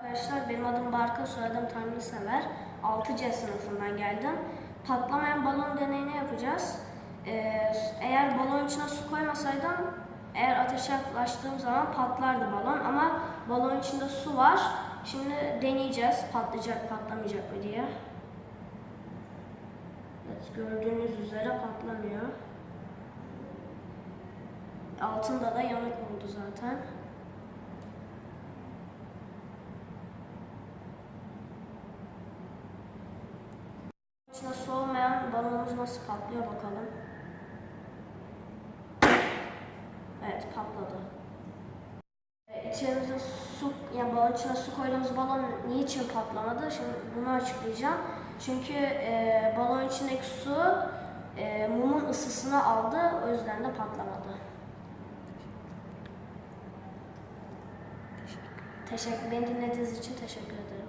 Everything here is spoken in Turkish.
Arkadaşlar benim adım Barkın, soyadım Tanrısever. 6C sınıfından geldim. Patlamayan balon deneyini yapacağız. Eğer balon içine su koymasaydım, eğer ateşe yaklaştığım zaman patlardı balon ama balon içinde su var. Şimdi deneyeceğiz patlayacak patlamayacak mı diye. Evet, gördüğünüz üzere patlamıyor. Altında da yanık oldu zaten. İçine su olmayan balonumuz nasıl patlıyor bakalım. Evet, patladı. İçerimize su, yani balon içine su koyduğumuz balon niçin patlamadı? Şimdi bunu açıklayacağım. Çünkü balon içindeki su mumun ısısını aldı, o yüzden de patlamadı. Beni dinlediğiniz için teşekkür ederim.